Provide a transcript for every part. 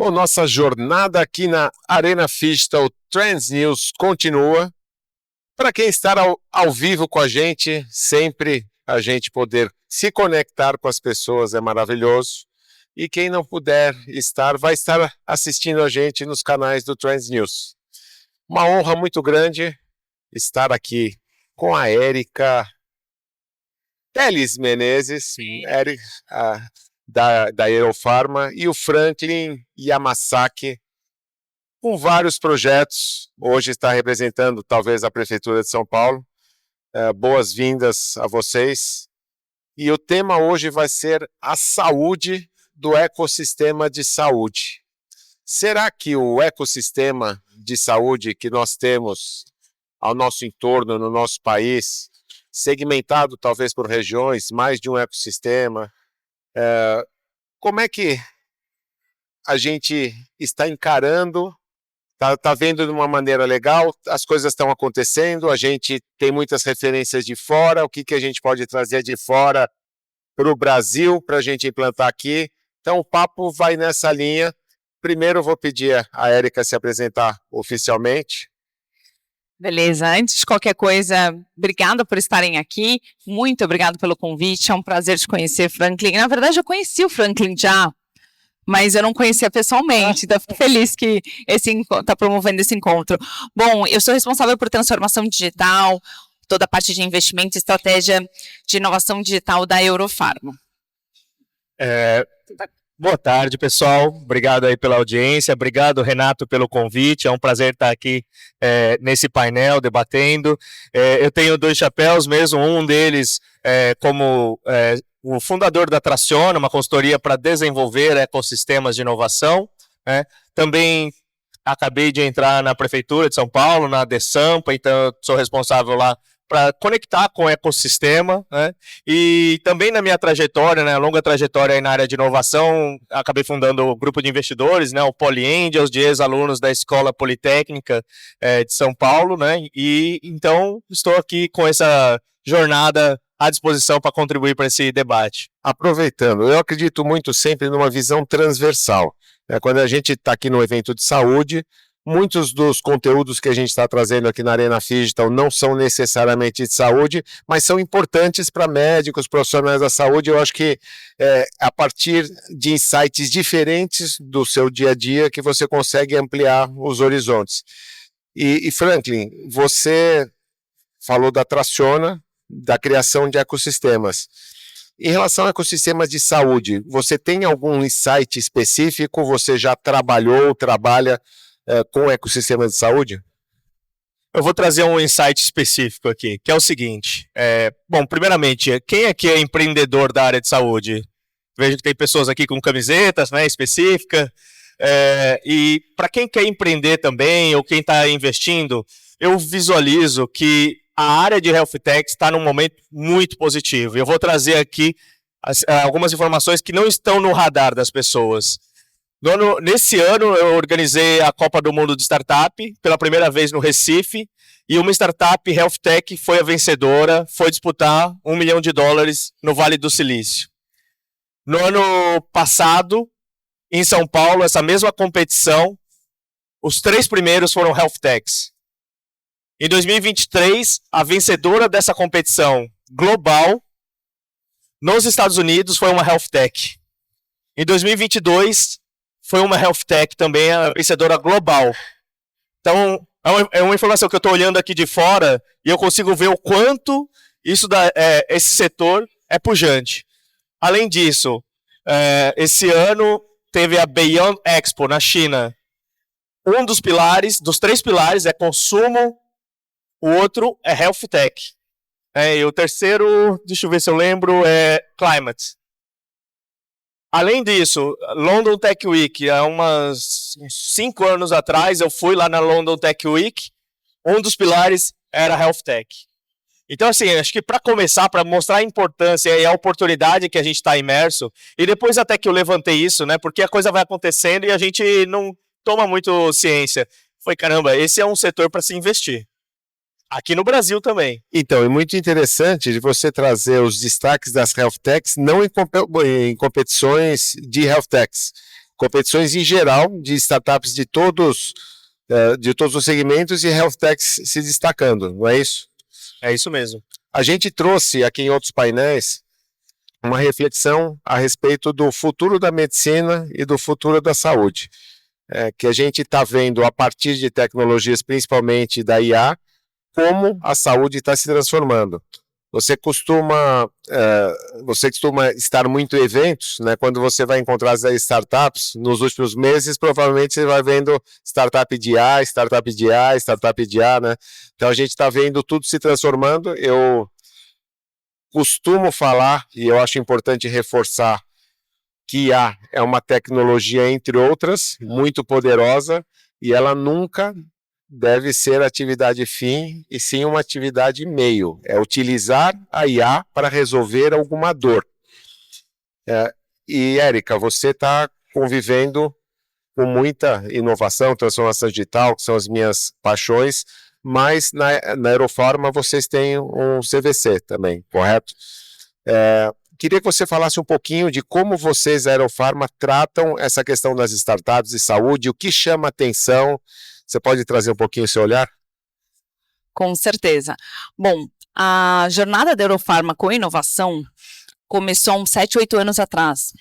Bom, nossa jornada aqui na Arena Digital Trends News continua. Para quem está ao vivo com a gente, sempre a gente poder se conectar com as pessoas é maravilhoso. E quem não puder estar, vai estar assistindo a gente nos canais do Trends News. Uma honra muito grande estar aqui com a Érica Teles Menezes, da Aerofarma, e o Franklin Yamasaki, com vários projetos. Hoje está representando talvez a Prefeitura de São Paulo. Boas-vindas a vocês. E o tema hoje vai ser a saúde do ecossistema de saúde. Será que o ecossistema de saúde que nós temos ao nosso entorno, no nosso país, segmentado talvez por regiões, mais de um ecossistema, como é que a gente está encarando? Tá vendo de uma maneira legal? As coisas estão acontecendo, a gente tem muitas referências de fora, o que a gente pode trazer de fora para o Brasil, para a gente implantar aqui? Então o papo vai nessa linha. Primeiro eu vou pedir a Érica se apresentar oficialmente. Beleza, antes de qualquer coisa, obrigada por estarem aqui, muito obrigado pelo convite, é um prazer te conhecer, Franklin. Na verdade, eu conheci o Franklin já, mas eu não conhecia pessoalmente, então fico feliz que está promovendo esse encontro. Bom, eu sou responsável por transformação digital, toda a parte de investimento e estratégia de inovação digital da Aerofarma. Boa tarde, pessoal. Obrigado aí pela audiência. Obrigado, Renato, pelo convite. É um prazer estar aqui nesse painel debatendo. Eu tenho dois chapéus mesmo, um deles como o fundador da Traciona, uma consultoria para desenvolver ecossistemas de inovação. Também acabei de entrar na Prefeitura de São Paulo, na DESAMPA, então eu sou responsável lá para conectar com o ecossistema, E também na minha trajetória, longa trajetória aí na área de inovação, acabei fundando o grupo de investidores, o PolyAngels, de ex-alunos da Escola Politécnica de São Paulo, E então estou aqui com essa jornada à disposição para contribuir para esse debate. Aproveitando, eu acredito muito sempre numa visão transversal. Quando a gente está aqui no evento de saúde, muitos dos conteúdos que a gente está trazendo aqui na Arena Digital não são necessariamente de saúde, mas são importantes para médicos, profissionais da saúde. Eu acho que a partir de insights diferentes do seu dia a dia que você consegue ampliar os horizontes. E Franklin, você falou da Traciona, da criação de ecossistemas. Em relação a ecossistemas de saúde, você tem algum insight específico? Você já trabalha com o ecossistema de saúde? Eu vou trazer um insight específico aqui, que é o seguinte. Bom, primeiramente, quem aqui é empreendedor da área de saúde? Vejo que tem pessoas aqui com camisetas, específica. E para quem quer empreender também, ou quem está investindo, eu visualizo que a área de Health Tech está num momento muito positivo. Eu vou trazer aqui algumas informações que não estão no radar das pessoas. Nesse ano, eu organizei a Copa do Mundo de Startup, pela primeira vez no Recife, e uma startup Health Tech foi a vencedora, foi disputar $1 milhão no Vale do Silício. No ano passado, em São Paulo, essa mesma competição, os 3 primeiros foram Health Techs. Em 2023, a vencedora dessa competição global, nos Estados Unidos, foi uma Health Tech. Em 2022, foi uma Health Tech também, a vencedora global. Então, é uma informação que eu estou olhando aqui de fora e eu consigo ver o quanto esse setor é pujante. Além disso, esse ano teve a Beyond Expo na China. Um dos 3 pilares é consumo, o outro é Health Tech. E o terceiro, deixa eu ver se eu lembro, é Climate. Além disso, London Tech Week, há uns 5 anos atrás, eu fui lá na London Tech Week, um dos pilares era Health Tech. Então, assim, acho que para começar, para mostrar a importância e a oportunidade que a gente está imerso, e depois até que eu levantei isso, porque a coisa vai acontecendo e a gente não toma muito ciência. Foi, caramba, esse é um setor para se investir. Aqui no Brasil também. Então, é muito interessante de você trazer os destaques das Health Techs, não em competições de Health Techs, competições em geral de startups de todos os segmentos e health techs se destacando, não é isso? É isso mesmo. A gente trouxe aqui em outros painéis uma reflexão a respeito do futuro da medicina e do futuro da saúde, que a gente está vendo a partir de tecnologias, principalmente da IA, como a saúde está se transformando. Você costuma estar muito em eventos, né? Quando você vai encontrar as startups, nos últimos meses, provavelmente você vai vendo startup de A, startup de A, startup de A, né? Então a gente está vendo tudo se transformando. Eu costumo falar, e eu acho importante reforçar, que IA é uma tecnologia, entre outras, muito poderosa, e ela nunca deve ser atividade fim, e sim uma atividade meio. É utilizar a IA para resolver alguma dor. E, Érica, você está convivendo com muita inovação, transformação digital, que são as minhas paixões, mas na Aerofarma vocês têm um CVC também, correto? Queria que você falasse um pouquinho de como vocês, a Aerofarma, tratam essa questão das startups de saúde, o que chama atenção. Você pode trazer um pouquinho o seu olhar? Com certeza. Bom, a jornada da Aerofarma com inovação começou há uns 7, 8 anos atrás.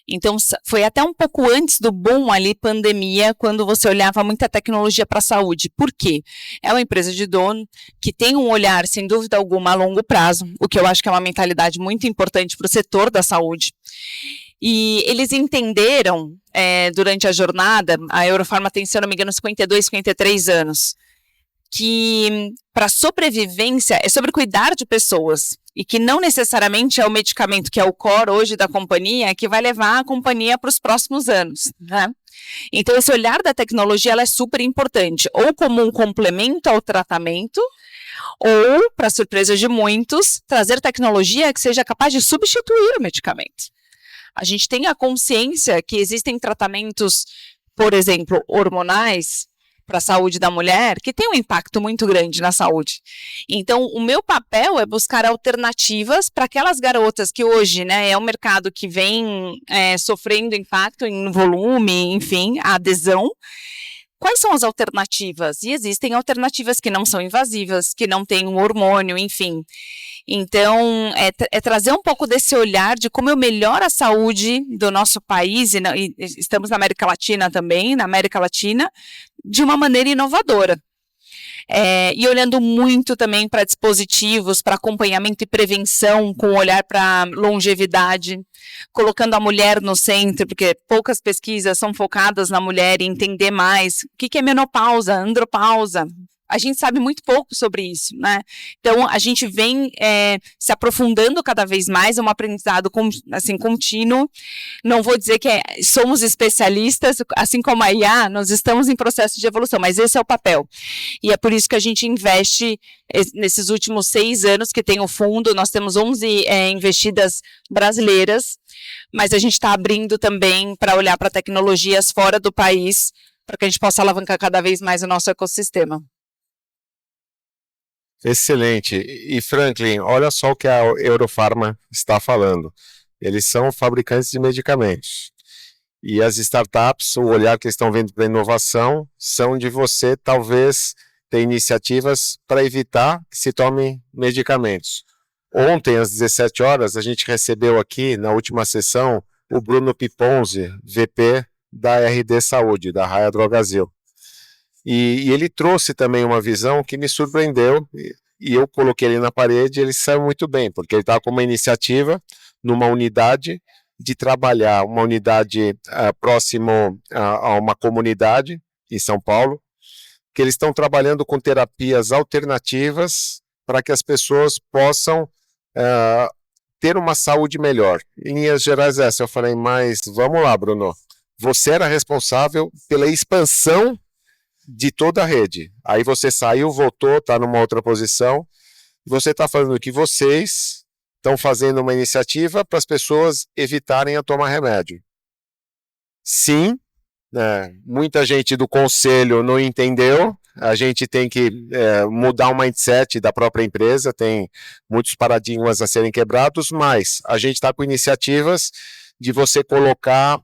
Então, foi até um pouco antes do boom ali, pandemia, quando você olhava muita tecnologia para a saúde. Por quê? É uma empresa de dono que tem um olhar, sem dúvida alguma, a longo prazo, o que eu acho que é uma mentalidade muito importante para o setor da saúde. E eles entenderam, durante a jornada, a Aerofarma tem, se eu não me engano, 52, 53 anos, que para sobrevivência é sobre cuidar de pessoas e que não necessariamente é o medicamento que é o core hoje da companhia que vai levar a companhia para os próximos anos, né? Então esse olhar da tecnologia ela é super importante, ou como um complemento ao tratamento, ou, para surpresa de muitos, trazer tecnologia que seja capaz de substituir o medicamento. A gente tem a consciência que existem tratamentos, por exemplo, hormonais, para a saúde da mulher, que tem um impacto muito grande na saúde. Então, o meu papel é buscar alternativas para aquelas garotas que hoje, né, é um mercado que vem sofrendo impacto em volume, enfim, a adesão. Quais são as alternativas? E existem alternativas que não são invasivas, que não têm um hormônio, enfim. Então, é trazer um pouco desse olhar de como eu melhoro a saúde do nosso país, e estamos na América Latina também, de uma maneira inovadora. E olhando muito também para dispositivos, para acompanhamento e prevenção, com olhar para longevidade, colocando a mulher no centro, porque poucas pesquisas são focadas na mulher e entender mais o que é menopausa, andropausa. A gente sabe muito pouco sobre isso, né? Então, a gente vem se aprofundando cada vez mais, é um aprendizado contínuo. Não vou dizer que somos especialistas, assim como a IA, nós estamos em processo de evolução, mas esse é o papel. E é por isso que a gente investe nesses últimos 6 anos que tem o fundo, nós temos 11 investidas brasileiras, mas a gente está abrindo também para olhar para tecnologias fora do país, para que a gente possa alavancar cada vez mais o nosso ecossistema. Excelente. E Franklin, olha só o que a Aerofarma está falando. Eles são fabricantes de medicamentos. E as startups, o olhar que eles estão vendo para a inovação, são de você, talvez, ter iniciativas para evitar que se tomem medicamentos. Ontem, às 17 horas, a gente recebeu aqui, na última sessão, o Bruno Piponzi, VP da RD Saúde, da Raia Drogasil. E ele trouxe também uma visão que me surpreendeu, e eu coloquei ele na parede, e ele saiu muito bem, porque ele estava com uma iniciativa numa unidade de trabalhar, uma unidade próximo a uma comunidade em São Paulo, que eles estão trabalhando com terapias alternativas para que as pessoas possam ter uma saúde melhor. Em linhas gerais essa, eu falei, mas vamos lá, Bruno, você era responsável pela expansão de toda a rede. Aí você saiu, voltou, está numa outra posição. Você está falando que vocês estão fazendo uma iniciativa para as pessoas evitarem a tomar remédio. Sim, muita gente do conselho não entendeu. A gente tem que mudar o mindset da própria empresa. Tem muitos paradigmas a serem quebrados, mas a gente está com iniciativas de você colocar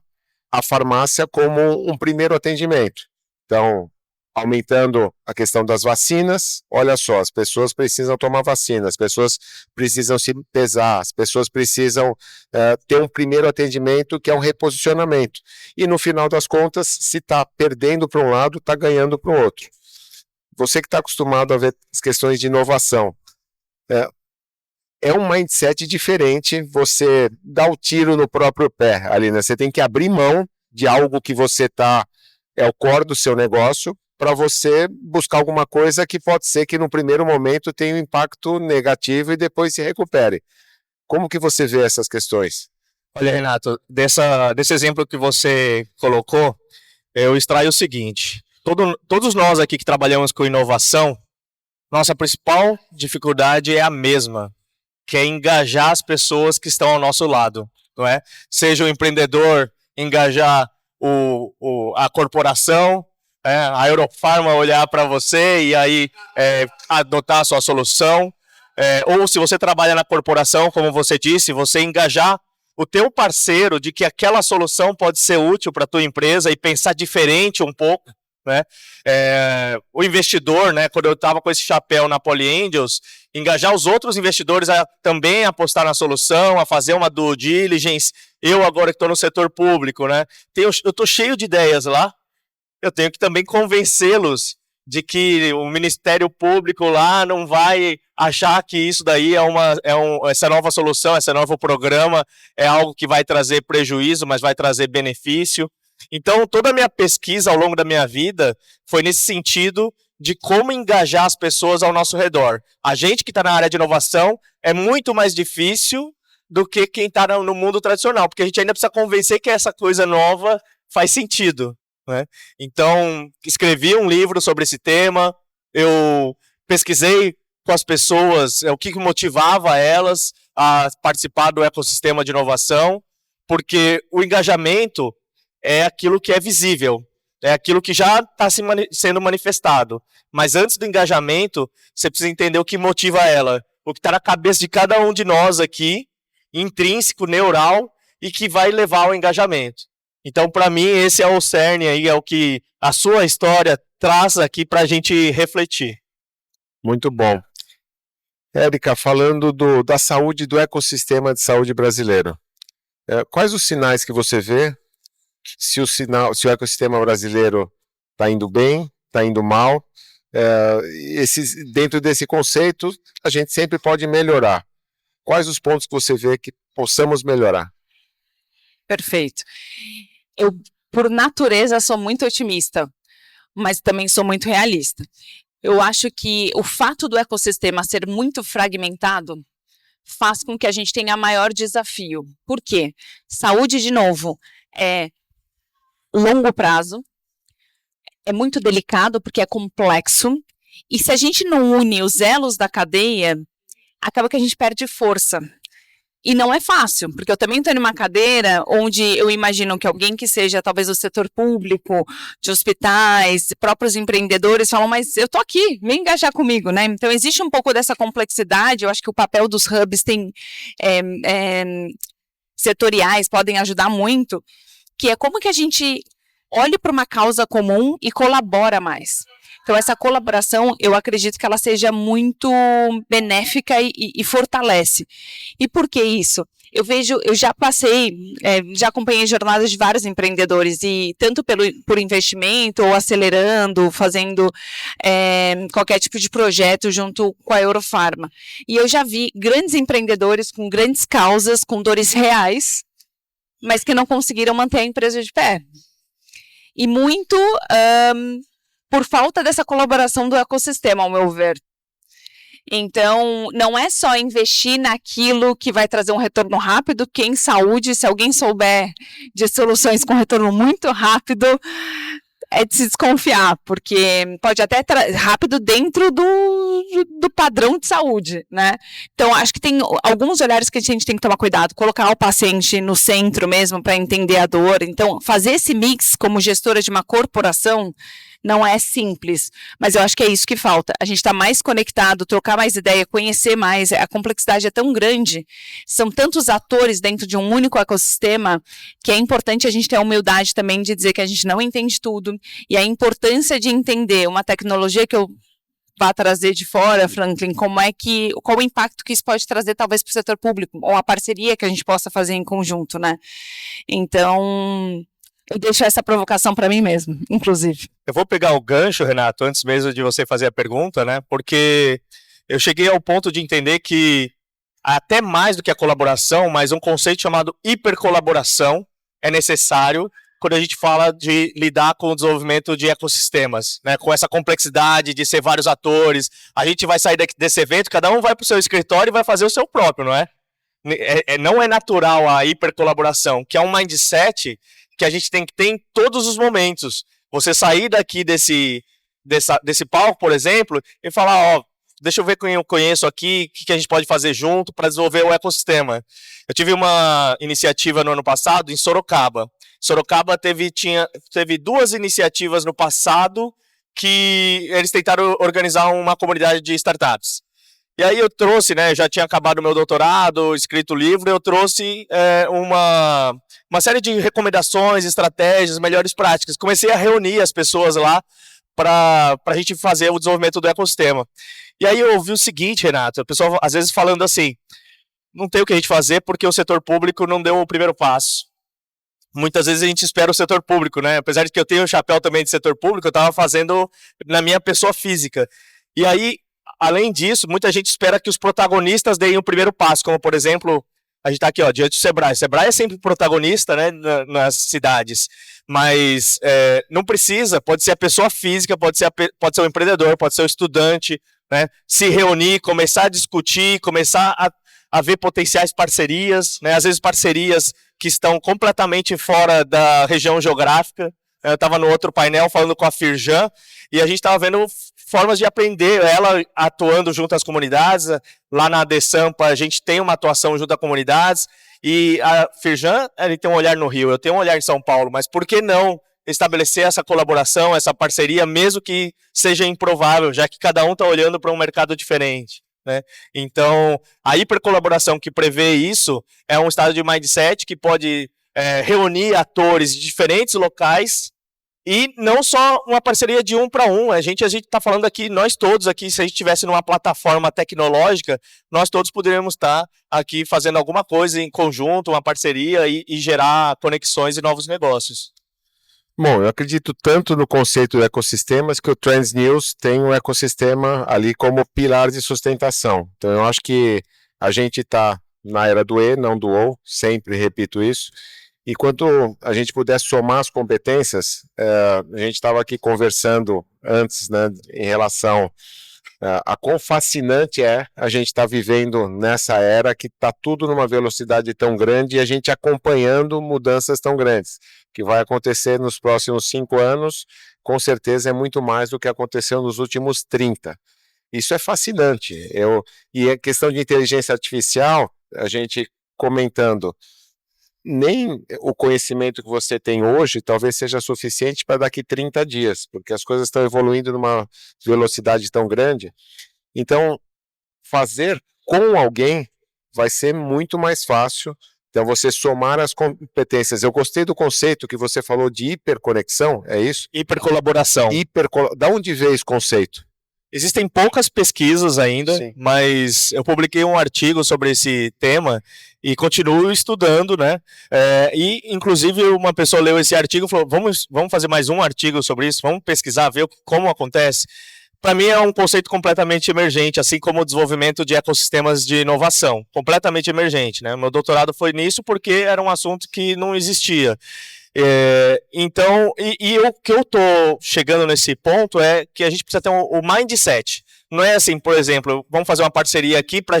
a farmácia como um primeiro atendimento. Então, aumentando a questão das vacinas, olha só, as pessoas precisam tomar vacina, as pessoas precisam se pesar, as pessoas precisam ter um primeiro atendimento que é um reposicionamento. E no final das contas, se está perdendo para um lado, está ganhando para o outro. Você que está acostumado a ver as questões de inovação, é um mindset diferente, você dá o tiro no próprio pé ali, né? Você tem que abrir mão de algo que você é o core do seu negócio, para você buscar alguma coisa que pode ser que no primeiro momento tenha um impacto negativo e depois se recupere. Como que você vê essas questões? Olha, Renato, desse exemplo que você colocou, eu extraio o seguinte: todos nós aqui que trabalhamos com inovação, nossa principal dificuldade é a mesma, que é engajar as pessoas que estão ao nosso lado, não é? Seja o empreendedor engajar a corporação, a Eurofarma olhar para você e aí adotar a sua solução, ou se você trabalha na corporação, como você disse, você engajar o teu parceiro de que aquela solução pode ser útil para a tua empresa e pensar diferente um pouco, né? O investidor, né, quando eu estava com esse chapéu na Poly Angels, engajar os outros investidores a também apostar na solução, a fazer uma due diligence. Eu agora que estou no setor público, né, eu estou cheio de ideias lá, eu tenho que também convencê-los de que o Ministério Público lá não vai achar que isso daí essa nova solução, esse novo programa é algo que vai trazer prejuízo, mas vai trazer benefício. Então, toda a minha pesquisa ao longo da minha vida foi nesse sentido de como engajar as pessoas ao nosso redor. A gente que está na área de inovação é muito mais difícil do que quem está no mundo tradicional, porque a gente ainda precisa convencer que essa coisa nova faz sentido, né? Então, escrevi um livro sobre esse tema, eu pesquisei com as pessoas o que motivava elas a participar do ecossistema de inovação, porque o engajamento é aquilo que é visível, é aquilo que já está sendo manifestado. Mas antes do engajamento, você precisa entender o que motiva ela, o que está na cabeça de cada um de nós aqui, intrínseco, neural, e que vai levar ao engajamento. Então, para mim, esse é o cerne aí, é o que a sua história traz aqui para a gente refletir. Muito bom. Érica, falando da saúde, do ecossistema de saúde brasileiro, quais os sinais que você vê se o ecossistema brasileiro está indo bem, está indo mal? Dentro desse conceito, a gente sempre pode melhorar. Quais os pontos que você vê que possamos melhorar? Perfeito. Eu, por natureza, sou muito otimista, mas também sou muito realista. Eu acho que o fato do ecossistema ser muito fragmentado faz com que a gente tenha maior desafio. Por quê? Saúde, de novo, é longo prazo, é muito delicado porque é complexo, e se a gente não une os elos da cadeia, acaba que a gente perde força. E não é fácil, porque eu também estou numa cadeira onde eu imagino que alguém que seja talvez do setor público, de hospitais, próprios empreendedores falam, mas eu estou aqui, vem engajar comigo, né? Então existe um pouco dessa complexidade, eu acho que o papel dos hubs setoriais podem ajudar muito, que é como que a gente olhe para uma causa comum e colabora mais. Então, essa colaboração, eu acredito que ela seja muito benéfica e fortalece. E por que isso? Eu já já acompanhei jornadas de vários empreendedores, e tanto por investimento, ou acelerando, fazendo qualquer tipo de projeto junto com a Eurofarma. E eu já vi grandes empreendedores com grandes causas, com dores reais, mas que não conseguiram manter a empresa de pé. E muito por falta dessa colaboração do ecossistema, ao meu ver. Então, não é só investir naquilo que vai trazer um retorno rápido, que em saúde, se alguém souber de soluções com retorno muito rápido, é de se desconfiar, porque pode até rápido dentro do padrão de saúde, né? Então, acho que tem alguns olhares que a gente tem que tomar cuidado, colocar o paciente no centro mesmo para entender a dor. Então, fazer esse mix como gestora de uma corporação não é simples, mas eu acho que é isso que falta. A gente está mais conectado, trocar mais ideia, conhecer mais, a complexidade é tão grande, são tantos atores dentro de um único ecossistema, que é importante a gente ter a humildade também de dizer que a gente não entende tudo, e a importância de entender uma tecnologia que eu vá trazer de fora, Franklin, qual o impacto que isso pode trazer talvez para o setor público, ou a parceria que a gente possa fazer em conjunto, né? Então, eu deixo essa provocação para mim mesmo, inclusive. Eu vou pegar o gancho, Renato, antes mesmo de você fazer a pergunta, né? Porque eu cheguei ao ponto de entender que até mais do que a colaboração, mas um conceito chamado hipercolaboração é necessário quando a gente fala de lidar com o desenvolvimento de ecossistemas, né? Com essa complexidade de ser vários atores. A gente vai sair desse evento, cada um vai para o seu escritório e vai fazer o seu próprio, não é? Não é natural a hipercolaboração, que é um mindset que a gente tem que ter em todos os momentos. Você sair daqui desse palco, por exemplo, e falar, ó, deixa eu ver quem eu conheço aqui, o que a gente pode fazer junto para desenvolver o ecossistema. Eu tive uma iniciativa no ano passado em Sorocaba. Sorocaba teve 2 iniciativas no passado que eles tentaram organizar uma comunidade de startups. E aí eu trouxe, né, já tinha acabado o meu doutorado, escrito livro, eu trouxe uma série de recomendações, estratégias, melhores práticas. Comecei a reunir as pessoas lá para a gente fazer o desenvolvimento do ecossistema. E aí eu ouvi o seguinte, Renato, o pessoal às vezes falando assim, não tem o que a gente fazer porque o setor público não deu o primeiro passo. Muitas vezes a gente espera o setor público, né? Apesar de que eu tenho o chapéu também de setor público, eu estava fazendo na minha pessoa física. E aí, além disso, muita gente espera que os protagonistas deem o primeiro passo, como, por exemplo, a gente está aqui, ó, diante do Sebrae. O Sebrae é sempre protagonista, né, nas cidades, mas não precisa, pode ser a pessoa física, pode ser o empreendedor, pode ser o estudante, né, se reunir, começar a discutir, começar a ver potenciais parcerias, né, às vezes parcerias que estão completamente fora da região geográfica. Eu estava no outro painel falando com a Firjan, e a gente estava vendo formas de aprender, ela atuando junto às comunidades. Lá na ADESAMPA a gente tem uma atuação junto a comunidades, e a Firjan, ele tem um olhar no Rio, eu tenho um olhar em São Paulo, mas por que não estabelecer essa colaboração, essa parceria, mesmo que seja improvável, já que cada um está olhando para um mercado diferente, né? Então, a hipercolaboração que prevê isso é um estado de mindset que pode reunir atores de diferentes locais, e não só uma parceria de um para um. A gente está falando aqui, nós todos aqui, se a gente estivesse numa plataforma tecnológica, nós todos poderíamos estar aqui fazendo alguma coisa em conjunto, uma parceria, e gerar conexões e novos negócios. Bom, eu acredito tanto no conceito de ecossistemas que o Trends News tem um ecossistema ali como pilar de sustentação. Então, eu acho que a gente está na era do E, não do O, sempre repito isso. E quando a gente puder somar as competências, a gente estava aqui conversando antes, né, em relação a quão fascinante é a gente estar vivendo nessa era que está tudo numa velocidade tão grande e a gente acompanhando mudanças tão grandes. Que vai acontecer nos próximos 5 anos, com certeza é muito mais do que aconteceu nos últimos 30. Isso é fascinante. E a questão de inteligência artificial, a gente comentando, nem o conhecimento que você tem hoje talvez seja suficiente para daqui 30 dias, porque as coisas estão evoluindo numa velocidade tão grande. Então, fazer com alguém vai ser muito mais fácil. Então, você somar as competências. Eu gostei do conceito que você falou de hiperconexão, é isso? Hipercolaboração. Da onde veio esse conceito? Existem poucas pesquisas ainda, Sim. Mas eu publiquei um artigo sobre esse tema e continuo estudando, né? E, inclusive, uma pessoa leu esse artigo e falou, vamos fazer mais um artigo sobre isso, vamos pesquisar, ver como acontece. Para mim é um conceito completamente emergente, assim como o desenvolvimento de ecossistemas de inovação, completamente emergente, né? Meu doutorado foi nisso porque era um assunto que não existia. Então, o que eu estou chegando nesse ponto é que a gente precisa ter o mindset. Não é assim, por exemplo, vamos fazer uma parceria aqui para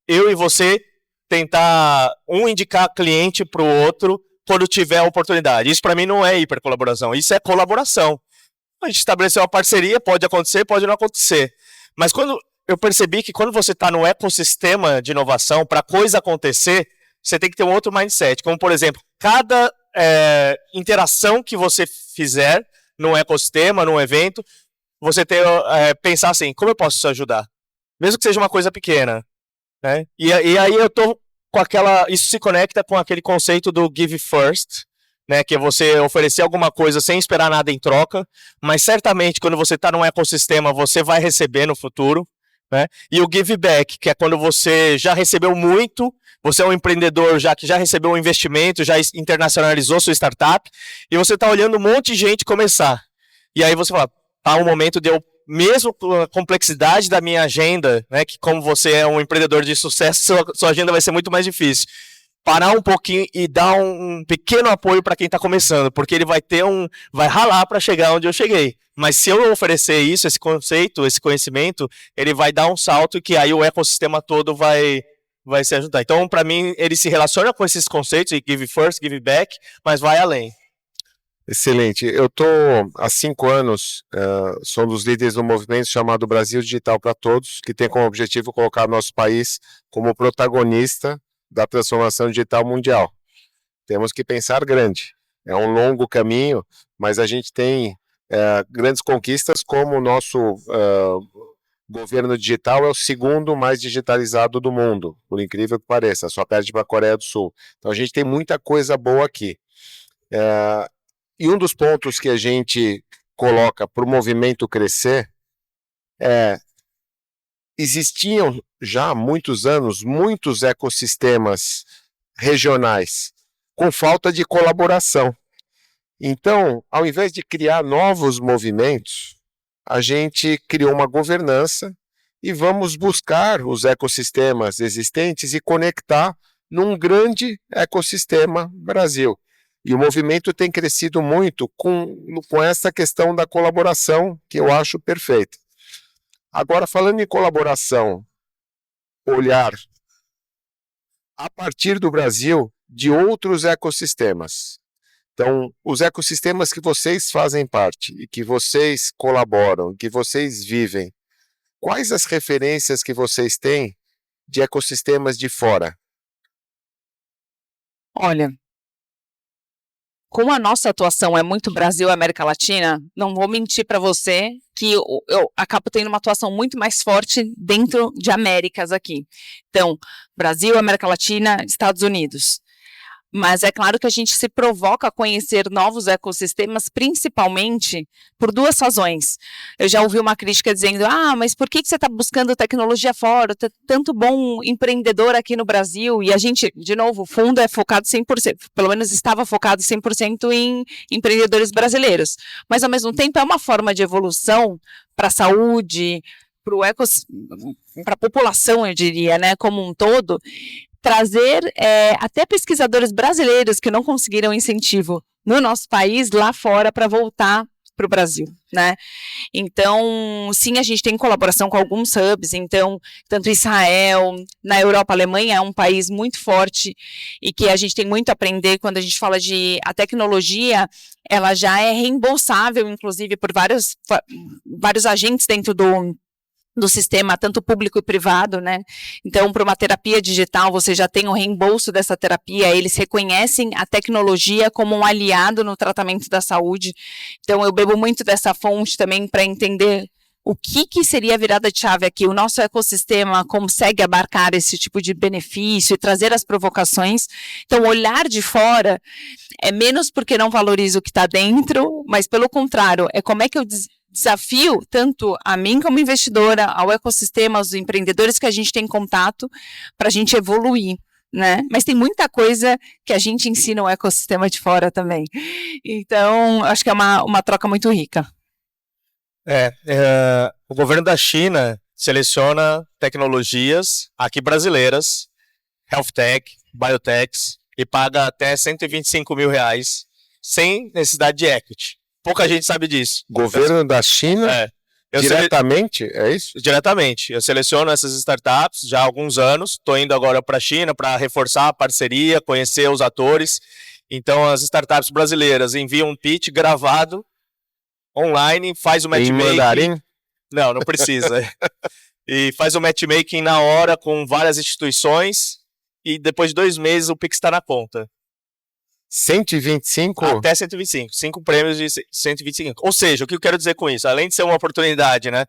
eu e você tentar indicar cliente para o outro quando tiver a oportunidade. Isso para mim não é hipercolaboração, isso é colaboração. A gente estabeleceu uma parceria, pode acontecer, pode não acontecer. Mas quando eu percebi que quando você está no ecossistema de inovação, para a coisa acontecer, você tem que ter um outro mindset. Como, por exemplo, cada interação que você fizer num ecossistema, num evento, você pensar assim, como eu posso te ajudar? Mesmo que seja uma coisa pequena, né? E aí eu tô com isso se conecta com aquele conceito do give first, né? Que é você oferecer alguma coisa sem esperar nada em troca, mas certamente quando você está num ecossistema, você vai receber no futuro, né? E o give back, que é quando você já recebeu muito, você é um empreendedor que já recebeu um investimento, já internacionalizou sua startup, e você está olhando um monte de gente começar. E aí você fala, tá um momento de eu, mesmo com a complexidade da minha agenda, né, que como você é um empreendedor de sucesso, sua agenda vai ser muito mais difícil. Parar um pouquinho e dar um pequeno apoio para quem está começando, porque ele vai ralar para chegar onde eu cheguei. Mas se eu oferecer isso, esse conceito, esse conhecimento, ele vai dar um salto que aí o ecossistema todo vai se ajudar. Então, para mim, ele se relaciona com esses conceitos, give first, give back, mas vai além. Excelente. Eu estou há 5 anos, sou um dos líderes do movimento chamado Brasil Digital para Todos, que tem como objetivo colocar nosso país como protagonista da transformação digital mundial. Temos que pensar grande. É um longo caminho, mas a gente tem grandes conquistas, como o nosso governo digital é o segundo mais digitalizado do mundo, por incrível que pareça, só perde para a Coreia do Sul. Então a gente tem muita coisa boa aqui. E um dos pontos que a gente coloca para o movimento crescer existiam já há muitos anos muitos ecossistemas regionais com falta de colaboração. Então, ao invés de criar novos movimentos, a gente criou uma governança e vamos buscar os ecossistemas existentes e conectar num grande ecossistema Brasil. E o movimento tem crescido muito com essa questão da colaboração, que eu acho perfeita. Agora, falando em colaboração, olhar a partir do Brasil de outros ecossistemas. Então, os ecossistemas que vocês fazem parte e que vocês colaboram, que vocês vivem, quais as referências que vocês têm de ecossistemas de fora? Olha, como a nossa atuação é muito Brasil e América Latina, não vou mentir para você que eu acabo tendo uma atuação muito mais forte dentro de Américas aqui. Então, Brasil, América Latina, Estados Unidos. Mas é claro que a gente se provoca a conhecer novos ecossistemas, principalmente por 2 razões. Eu já ouvi uma crítica dizendo, mas por que você está buscando tecnologia fora? Tem tanto bom empreendedor aqui no Brasil. E a gente, de novo, o fundo é focado 100%, pelo menos estava focado 100% em empreendedores brasileiros. Mas, ao mesmo tempo, é uma forma de evolução para a saúde, para a população, eu diria, né, como um todo, trazer até pesquisadores brasileiros que não conseguiram incentivo no nosso país, lá fora, para voltar para o Brasil, né? Então, sim, a gente tem colaboração com alguns hubs, então, tanto Israel, na Europa, a Alemanha é um país muito forte e que a gente tem muito a aprender quando a gente fala de a tecnologia, ela já é reembolsável, inclusive, por vários agentes dentro do sistema, tanto público e privado, né? Então, para uma terapia digital, você já tem o reembolso dessa terapia, eles reconhecem a tecnologia como um aliado no tratamento da saúde. Então, eu bebo muito dessa fonte também para entender o que seria a virada de chave aqui. O nosso ecossistema consegue abarcar esse tipo de benefício e trazer as provocações. Então, olhar de fora é menos porque não valoriza o que está dentro, mas pelo contrário, é como é que eu desafio tanto a mim como investidora, ao ecossistema, aos empreendedores que a gente tem contato, para a gente evoluir, né? Mas tem muita coisa que a gente ensina o ecossistema de fora também. Então, acho que é uma troca muito rica. O governo da China seleciona tecnologias aqui brasileiras, health tech, biotechs, e paga até R$125 mil sem necessidade de equity. Pouca gente sabe disso. Governo da China? Diretamente? É isso? Diretamente. Eu seleciono essas startups já há alguns anos. Estou indo agora para a China para reforçar a parceria, conhecer os atores. Então, as startups brasileiras enviam um pitch gravado online, faz o matchmaking. Em mandarim? Não precisa. E faz o matchmaking na hora com várias instituições e depois de 2 meses o Pix está na conta. 125? Até 125. 5 prêmios de 125. Ou seja, o que eu quero dizer com isso? Além de ser uma oportunidade, né?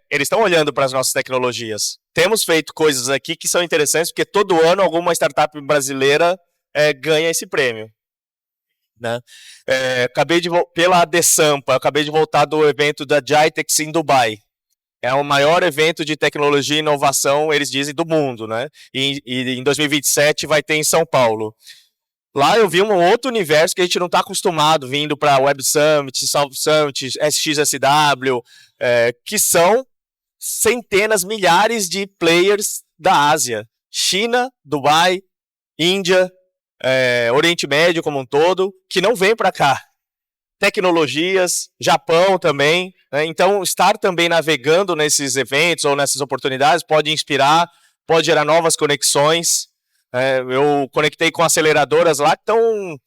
Eles estão olhando para as nossas tecnologias. Temos feito coisas aqui que são interessantes, porque todo ano alguma startup brasileira ganha esse prêmio. Né? Pela Desampa, acabei de voltar do evento da GITEX em Dubai. É o maior evento de tecnologia e inovação, eles dizem, do mundo. Né? E em 2027 vai ter em São Paulo. Lá eu vi um outro universo que a gente não está acostumado, vindo para Web Summit, South Summit, SXSW, que são centenas, milhares de players da Ásia. China, Dubai, Índia, Oriente Médio como um todo, que não vem para cá. Tecnologias, Japão também. Né? Então, estar também navegando nesses eventos ou nessas oportunidades pode inspirar, pode gerar novas conexões. Eu conectei com aceleradoras lá que estão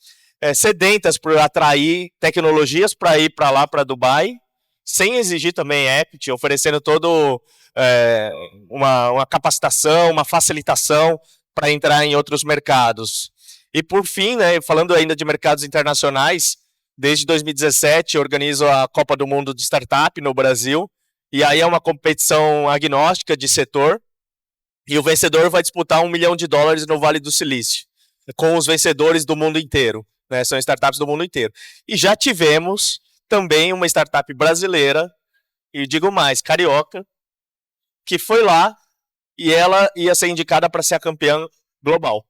sedentas por atrair tecnologias para ir para lá, para Dubai, sem exigir também equity, oferecendo todo uma capacitação, uma facilitação para entrar em outros mercados. E por fim, né, falando ainda de mercados internacionais, desde 2017 eu organizo a Copa do Mundo de Startup no Brasil, e aí é uma competição agnóstica de setor, e o vencedor vai disputar $1 milhão no Vale do Silício, com os vencedores do mundo inteiro. Né? São startups do mundo inteiro. E já tivemos também uma startup brasileira, e digo mais, carioca, que foi lá e ela ia ser indicada para ser a campeã global.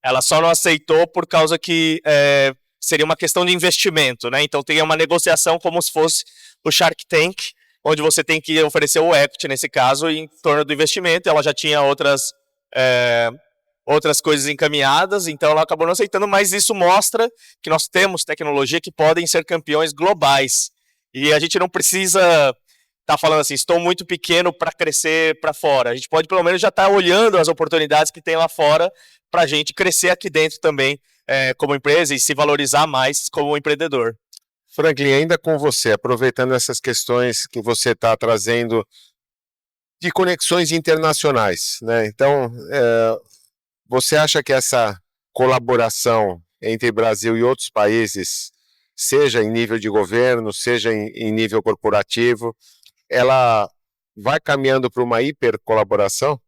Ela só não aceitou por causa que seria uma questão de investimento. Né? Então tem uma negociação como se fosse o Shark Tank, onde você tem que oferecer o equity, nesse caso, em torno do investimento. Ela já tinha outras coisas encaminhadas, então ela acabou não aceitando, mas isso mostra que nós temos tecnologia que podem ser campeões globais. E a gente não precisa estar falando assim, estou muito pequeno para crescer para fora. A gente pode, pelo menos, já estar olhando as oportunidades que tem lá fora para a gente crescer aqui dentro também, como empresa, e se valorizar mais como empreendedor. Franklin, ainda com você, aproveitando essas questões que você está trazendo de conexões internacionais, né? Então, você acha que essa colaboração entre Brasil e outros países, seja em nível de governo, seja em nível corporativo, ela vai caminhando para uma hipercolaboração?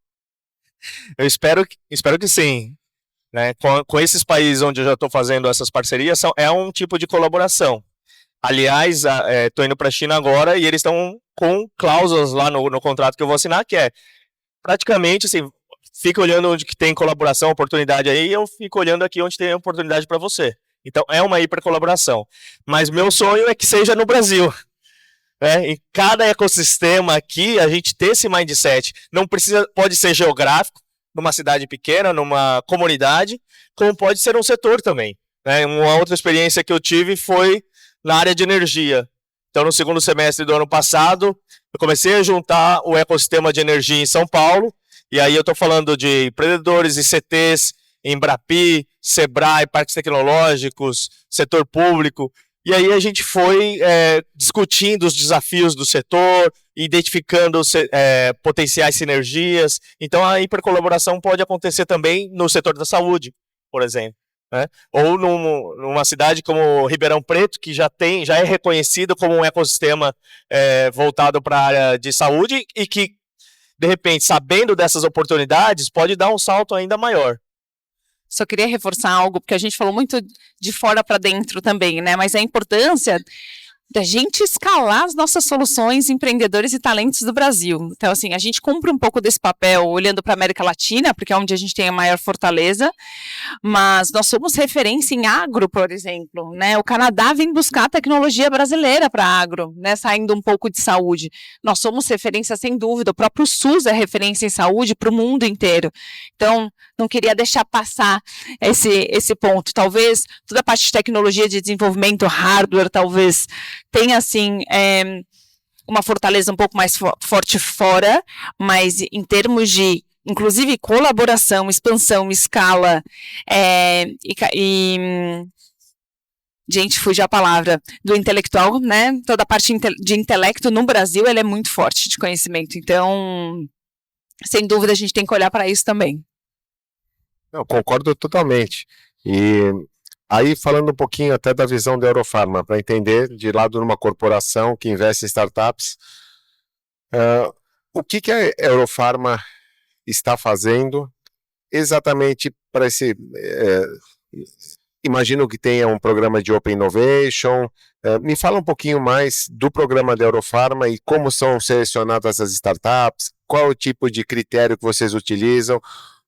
Eu espero que sim. Né? Com esses países onde eu já estou fazendo essas parcerias, é um tipo de colaboração. Aliás, estou indo para a China agora e eles estão com cláusulas lá no contrato que eu vou assinar, que é praticamente assim, fica olhando onde que tem colaboração, oportunidade aí, e eu fico olhando aqui onde tem oportunidade para você. Então, é uma hipercolaboração. Mas meu sonho é que seja no Brasil. Né? Em cada ecossistema aqui, a gente ter esse mindset. Não precisa, pode ser geográfico, numa cidade pequena, numa comunidade, como pode ser um setor também. Né? Uma outra experiência que eu tive foi na área de energia. Então, no segundo semestre do ano passado, eu comecei a juntar o ecossistema de energia em São Paulo, e aí eu estou falando de empreendedores, ICTs, Embrapi, Sebrae, parques tecnológicos, setor público, e aí a gente foi discutindo os desafios do setor, identificando potenciais sinergias. Então, a hipercolaboração pode acontecer também no setor da saúde, por exemplo. Né? Ou numa cidade como Ribeirão Preto, que já é reconhecido como um ecossistema voltado para a área de saúde e que, de repente, sabendo dessas oportunidades, pode dar um salto ainda maior. Só queria reforçar algo, porque a gente falou muito de fora para dentro também, né? Mas a importância da gente escalar as nossas soluções, empreendedores e talentos do Brasil. Então, assim, a gente cumpre um pouco desse papel olhando para a América Latina, porque é onde a gente tem a maior fortaleza, mas nós somos referência em agro, por exemplo, né? O Canadá vem buscar tecnologia brasileira para agro, né? Saindo um pouco de saúde. Nós somos referência, sem dúvida, o próprio SUS é referência em saúde para o mundo inteiro. Então, não queria deixar passar esse ponto. Talvez toda a parte de tecnologia de desenvolvimento, hardware, talvez tenha, assim, uma fortaleza um pouco mais forte fora, mas em termos de, inclusive, colaboração, expansão, escala, gente, fugiu a palavra, do intelectual, né? Toda a parte de intelecto no Brasil, ela é muito forte de conhecimento. Então, sem dúvida, a gente tem que olhar para isso também. Não, concordo totalmente. E aí, falando um pouquinho até da visão da Eurofarma, para entender, de lado de uma corporação que investe em startups, o que a Eurofarma está fazendo exatamente para esse... imagino que tenha um programa de Open Innovation. Me fala um pouquinho mais do programa da Eurofarma e como são selecionadas as startups, qual é o tipo de critério que vocês utilizam,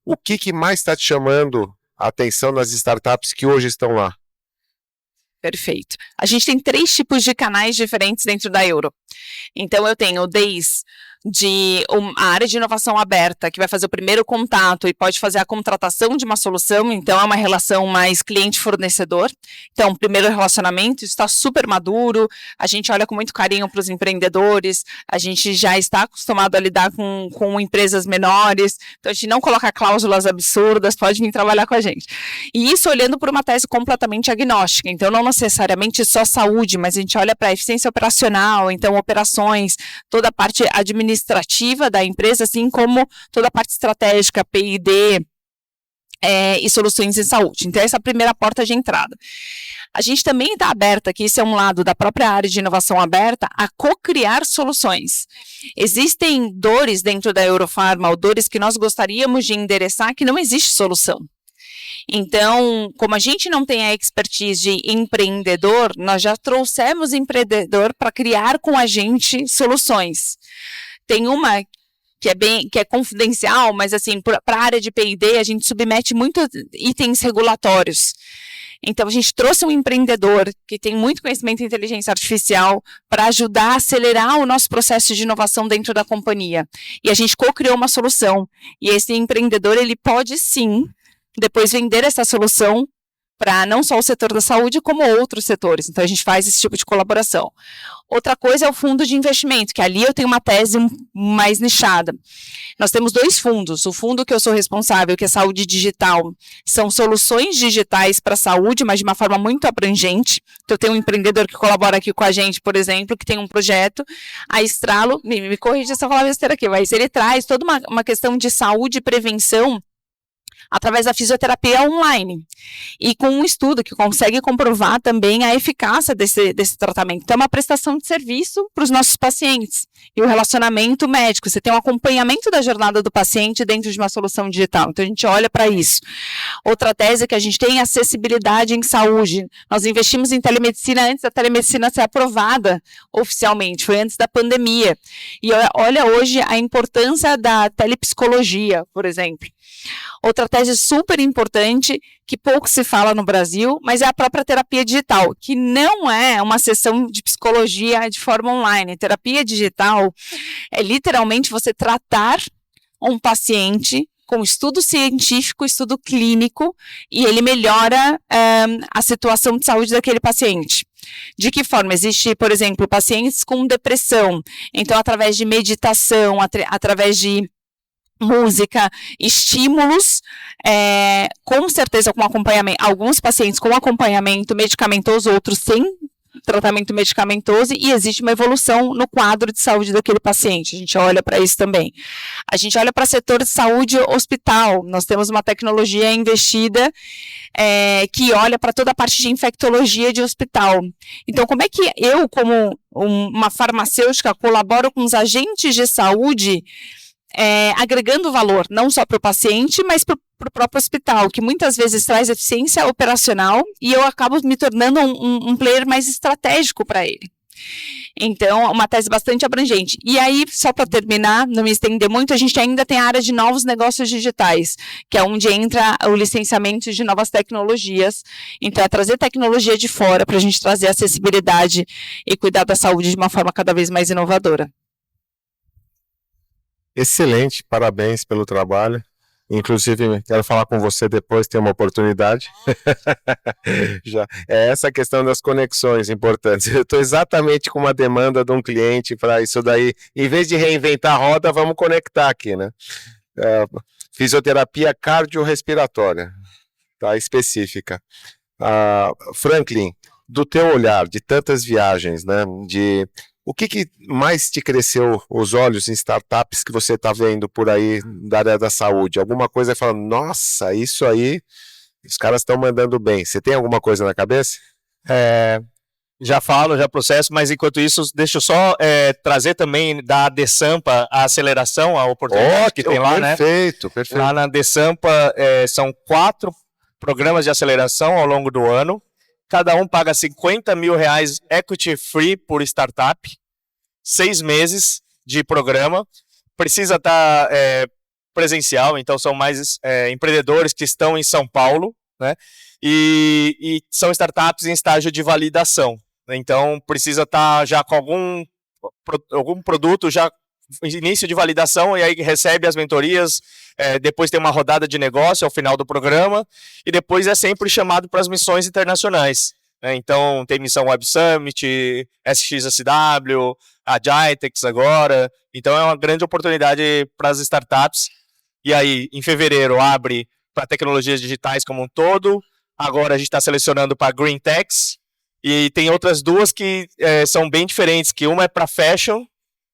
o que mais está te chamando a atenção nas startups que hoje estão lá? Perfeito. A gente tem 3 tipos de canais diferentes dentro da Euro. Então, eu tenho desde a área de inovação aberta, que vai fazer o primeiro contato e pode fazer a contratação de uma solução, então é uma relação mais cliente-fornecedor. Então, primeiro relacionamento, isso está super maduro, a gente olha com muito carinho para os empreendedores, a gente já está acostumado a lidar com empresas menores, então a gente não coloca cláusulas absurdas, pode vir trabalhar com a gente. E isso olhando por uma tese completamente agnóstica, então não necessariamente só saúde, mas a gente olha para a eficiência operacional, então operações, toda a parte administrativa da empresa, assim como toda a parte estratégica, P&D e soluções em saúde. Então, essa é a primeira porta de entrada. A gente também está aberta, que isso é um lado da própria área de inovação aberta, a co-criar soluções. Existem dores dentro da Eurofarma, ou dores que nós gostaríamos de endereçar, que não existe solução. Então, como a gente não tem a expertise de empreendedor, nós já trouxemos empreendedor para criar com a gente soluções. Tem uma que é confidencial, mas assim, para a área de P&D, a gente submete muitos itens regulatórios. Então, a gente trouxe um empreendedor que tem muito conhecimento em inteligência artificial para ajudar a acelerar o nosso processo de inovação dentro da companhia. E a gente co-criou uma solução. E esse empreendedor, ele pode sim, depois vender essa solução para não só o setor da saúde, como outros setores. Então, a gente faz esse tipo de colaboração. Outra coisa é o fundo de investimento, que ali eu tenho uma tese mais nichada. Nós temos 2 fundos. O fundo que eu sou responsável, que é Saúde Digital, são soluções digitais para a saúde, mas de uma forma muito abrangente. Então, eu tenho um empreendedor que colabora aqui com a gente, por exemplo, que tem um projeto, a Estralo, me corrija se eu falar besteira aqui, mas ele traz toda uma questão de saúde e prevenção através da fisioterapia online, e com um estudo que consegue comprovar também a eficácia desse tratamento. Então, é uma prestação de serviço para os nossos pacientes, e o relacionamento médico, você tem um acompanhamento da jornada do paciente dentro de uma solução digital, então a gente olha para isso. Outra tese que a gente tem é acessibilidade em saúde. Nós investimos em telemedicina antes da telemedicina ser aprovada oficialmente, foi antes da pandemia, e olha hoje a importância da telepsicologia, por exemplo. Outra tese super importante, que pouco se fala no Brasil, mas é a própria terapia digital, que não é uma sessão de psicologia de forma online. Terapia digital é literalmente você tratar um paciente com estudo científico, estudo clínico, e ele melhora a situação de saúde daquele paciente. De que forma? Existe, por exemplo, pacientes com depressão, então através de meditação, através de música, estímulos, com certeza com acompanhamento, alguns pacientes com acompanhamento medicamentoso, outros sem tratamento medicamentoso, e existe uma evolução no quadro de saúde daquele paciente. A gente olha para isso também. A gente olha para o setor de saúde hospital. Nós temos uma tecnologia investida que olha para toda a parte de infectologia de hospital. Então, como é que eu, como uma farmacêutica, colaboro com os agentes de saúde, agregando valor, não só para o paciente, mas para o próprio hospital, que muitas vezes traz eficiência operacional, e eu acabo me tornando um player mais estratégico para ele. Então, uma tese bastante abrangente. E aí, só para terminar, não me estender muito, a gente ainda tem a área de novos negócios digitais, que é onde entra o licenciamento de novas tecnologias. Então, é trazer tecnologia de fora para a gente trazer acessibilidade e cuidar da saúde de uma forma cada vez mais inovadora. Excelente, parabéns pelo trabalho. Inclusive, quero falar com você depois, tem uma oportunidade. Já. É essa questão das conexões importantes. Eu estou exatamente com uma demanda de um cliente para isso daí. Em vez de reinventar a roda, vamos conectar aqui, né? Fisioterapia cardiorrespiratória, tá? Específica. Franklin, do teu olhar, de tantas viagens, né? O que mais te cresceu os olhos em startups que você está vendo por aí da área da saúde? Alguma coisa falando, nossa, isso aí Os caras estão mandando bem. Você tem alguma coisa na cabeça? Já falo, já processo, mas enquanto isso, deixa eu só trazer também da DeSampa a aceleração, a oportunidade que tem lá, perfeito, né? Perfeito. Lá na DeSampa são 4 programas de aceleração ao longo do ano. Cada um paga R$50 mil equity free por startup, 6 meses de programa. Precisa estar presencial, então são mais empreendedores que estão em São Paulo, né? E são startups em estágio de validação. Então precisa estar já com algum produto já início de validação, e aí recebe as mentorias, depois tem uma rodada de negócio ao final do programa, e depois é sempre chamado para as missões internacionais. Então tem missão Web Summit, SXSW, a Gitex agora, então é uma grande oportunidade para as startups. E aí, em fevereiro, abre para tecnologias digitais como um todo, agora a gente está selecionando para Green Techs, e tem outras 2 que são bem diferentes, que uma é para fashion.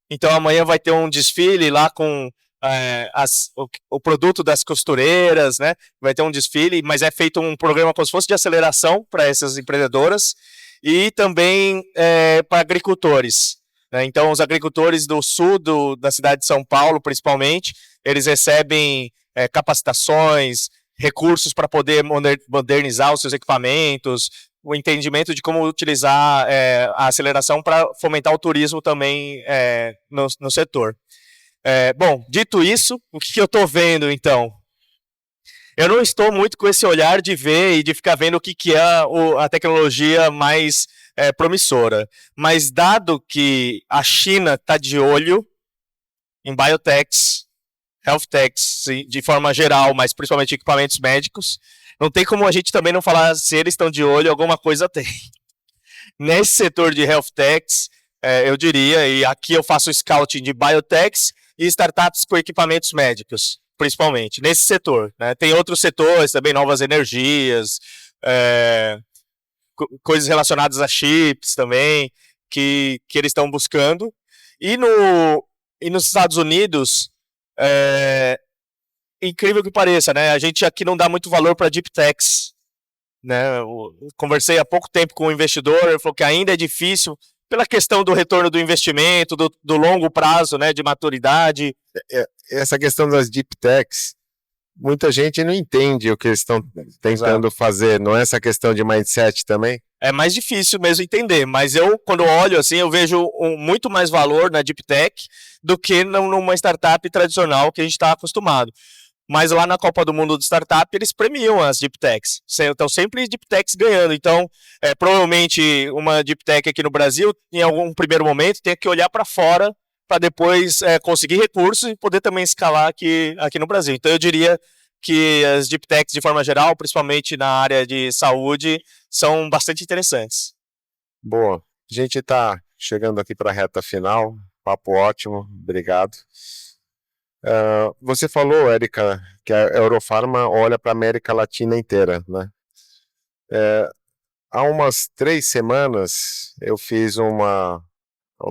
Então amanhã vai ter um desfile lá com o produto das costureiras, né? Vai ter um desfile, mas é feito um programa como se fosse de aceleração para essas empreendedoras, e também para agricultores, né? Então os agricultores do sul da cidade de São Paulo, principalmente, eles recebem capacitações, recursos para poder modernizar os seus equipamentos, o entendimento de como utilizar a aceleração para fomentar o turismo também no setor. Bom, dito isso, o que eu estou vendo, então? Eu não estou muito com esse olhar de ver e de ficar vendo o que é a tecnologia mais promissora, mas dado que a China está de olho em biotechs, health techs, de forma geral, mas principalmente equipamentos médicos, não tem como a gente também não falar se eles estão de olho, alguma coisa tem. Nesse setor de health techs, eu diria, e aqui eu faço scouting de biotechs e startups com equipamentos médicos, principalmente, nesse setor, né? Tem outros setores também, novas energias, coisas relacionadas a chips também, que eles estão buscando. E nos Estados Unidos, incrível que pareça, né? A gente aqui não dá muito valor para deep techs, né? Eu conversei há pouco tempo com um investidor, ele falou que ainda é difícil pela questão do retorno do investimento, do longo prazo, né, de maturidade. Essa questão das deep techs, muita gente não entende o que eles estão tentando fazer, não é essa questão de mindset também? É mais difícil mesmo entender, mas eu, quando olho assim, eu vejo muito mais valor na deep tech do que numa startup tradicional que a gente está acostumado. Mas lá na Copa do Mundo de Startup, eles premiam as deep techs. Então, sempre deep techs ganhando. Então, provavelmente, uma deep tech aqui no Brasil, em algum primeiro momento, tem que olhar para fora para depois conseguir recursos e poder também escalar aqui no Brasil. Então, eu diria que as deep techs, de forma geral, principalmente na área de saúde, são bastante interessantes. Boa. A gente está chegando aqui para a reta final. Papo ótimo. Obrigado. Você falou, Érica, que a Eurofarma olha para a América Latina inteira, né? Há umas 3 semanas eu fiz uma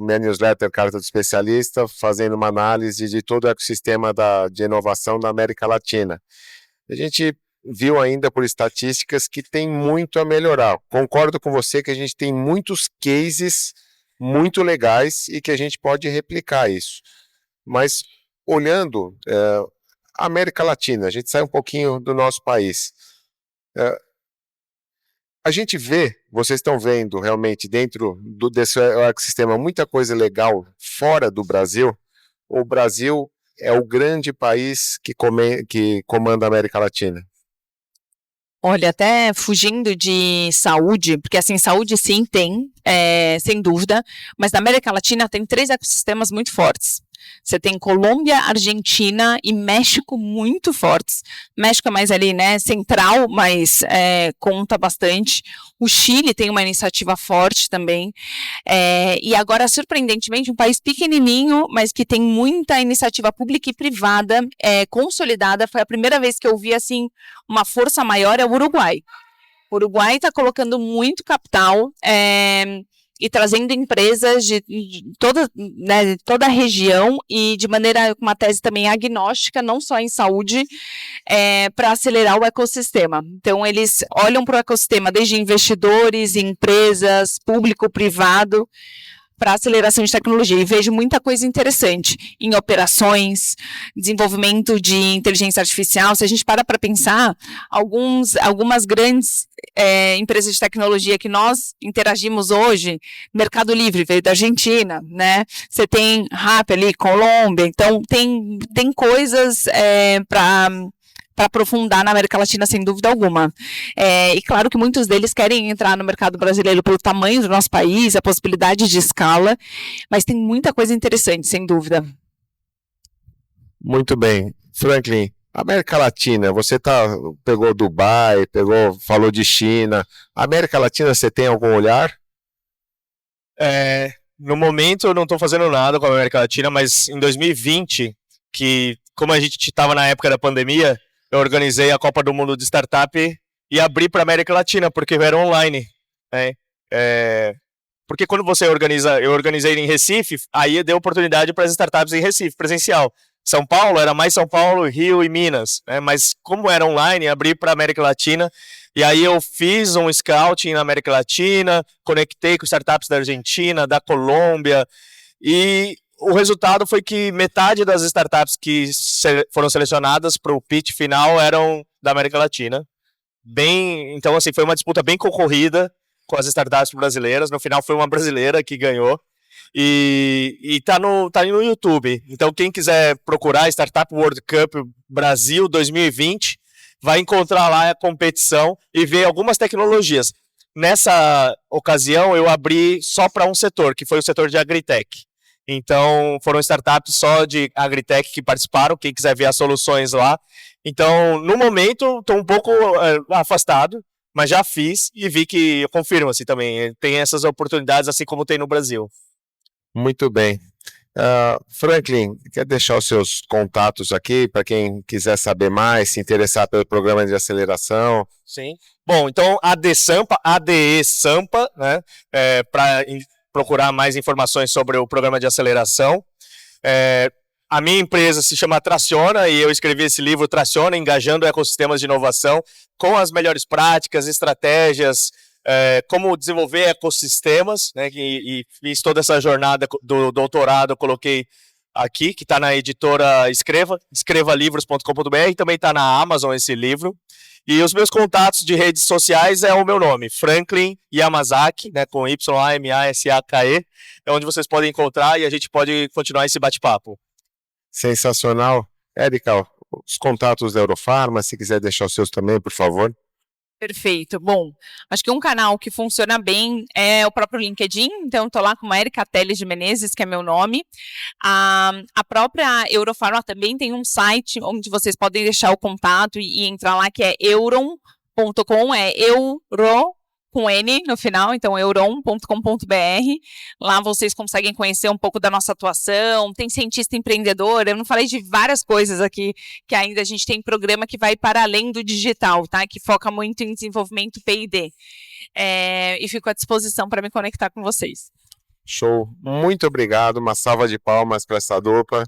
minha newsletter Carta do Especialista, fazendo uma análise de todo o ecossistema de inovação da América Latina. A gente viu ainda por estatísticas que tem muito a melhorar. Concordo com você que a gente tem muitos cases muito legais e que a gente pode replicar isso. Mas olhando a América Latina, a gente sai um pouquinho do nosso país. A gente vê, vocês estão vendo realmente dentro desse ecossistema muita coisa legal fora do Brasil. O Brasil é o grande país que comanda a América Latina. Olha, até fugindo de saúde, porque assim, saúde sim tem, sem dúvida, mas na América Latina tem 3 ecossistemas muito fortes. Você tem Colômbia, Argentina e México muito fortes. México é mais ali, né, central, mas conta bastante. O Chile tem uma iniciativa forte também. E agora, surpreendentemente, um país pequenininho, mas que tem muita iniciativa pública e privada consolidada. Foi a primeira vez que eu vi, assim, uma força maior, é o Uruguai. O Uruguai está colocando muito capital e trazendo empresas de toda, né, toda a região e de maneira, uma tese também agnóstica, não só em saúde, para acelerar o ecossistema. Então, eles olham para o ecossistema desde investidores, empresas, público, privado, para aceleração de tecnologia, e vejo muita coisa interessante em operações, desenvolvimento de inteligência artificial. Se a gente para pensar, algumas grandes empresas de tecnologia que nós interagimos hoje, Mercado Livre veio da Argentina, né? Você tem Rappi ali, Colômbia, então tem coisas para aprofundar na América Latina, sem dúvida alguma. E claro que muitos deles querem entrar no mercado brasileiro pelo tamanho do nosso país, a possibilidade de escala, mas tem muita coisa interessante, sem dúvida. Muito bem. Franklin, América Latina, você pegou Dubai, falou de China. América Latina, você tem algum olhar? No momento eu não estou fazendo nada com a América Latina, mas em 2020, como a gente estava na época da pandemia, eu organizei a Copa do Mundo de Startup e abri para a América Latina, porque era online. Né? Porque quando você eu organizei em Recife, aí deu oportunidade para as startups em Recife, presencial. São Paulo, era mais São Paulo, Rio e Minas. Né? Mas como era online, abri para a América Latina. E aí eu fiz um scouting na América Latina, conectei com startups da Argentina, da Colômbia, e o resultado foi que metade das startups que foram selecionadas para o pitch final eram da América Latina. Então, assim, foi uma disputa bem concorrida com as startups brasileiras. No final, foi uma brasileira que ganhou. E tá no YouTube. Então, quem quiser procurar Startup World Cup Brasil 2020, vai encontrar lá a competição e ver algumas tecnologias. Nessa ocasião, eu abri só para um setor, que foi o setor de Agritech. Então, foram startups só de Agritech que participaram, quem quiser ver as soluções lá. Então, no momento, estou um pouco afastado, mas já fiz e vi que, confirma-se também, tem essas oportunidades assim como tem no Brasil. Muito bem. Franklin, quer deixar os seus contatos aqui para quem quiser saber mais, se interessar pelo programa de aceleração? Sim. Bom, então, ADE Sampa, né, para procurar mais informações sobre o programa de aceleração. A minha empresa se chama Traciona e eu escrevi esse livro, Traciona, Engajando Ecossistemas de Inovação, com as melhores práticas, estratégias, como desenvolver ecossistemas, né, e fiz toda essa jornada do doutorado, eu coloquei aqui, que está na editora escrevalivros.com.br, e também está na Amazon esse livro. E os meus contatos de redes sociais é o meu nome, Franklin Yamazaki, né, com YAMASAKE, é onde vocês podem encontrar e a gente pode continuar esse bate-papo. Sensacional. Érica, os contatos da Eurofarma, se quiser deixar os seus também, por favor. Perfeito. Bom, acho que um canal que funciona bem é o próprio LinkedIn, então estou lá com a Érica Teles de Menezes, que é meu nome. A própria Eurofarma também tem um site onde vocês podem deixar o contato e entrar lá, que é euron.com, euro com N no final, então euron.com.br. Lá vocês conseguem conhecer um pouco da nossa atuação, tem cientista empreendedor, eu não falei de várias coisas aqui, que ainda a gente tem programa que vai para além do digital, tá? Que foca muito em desenvolvimento P&D. E fico à disposição para me conectar com vocês. Show. Muito obrigado, uma salva de palmas para essa dupla.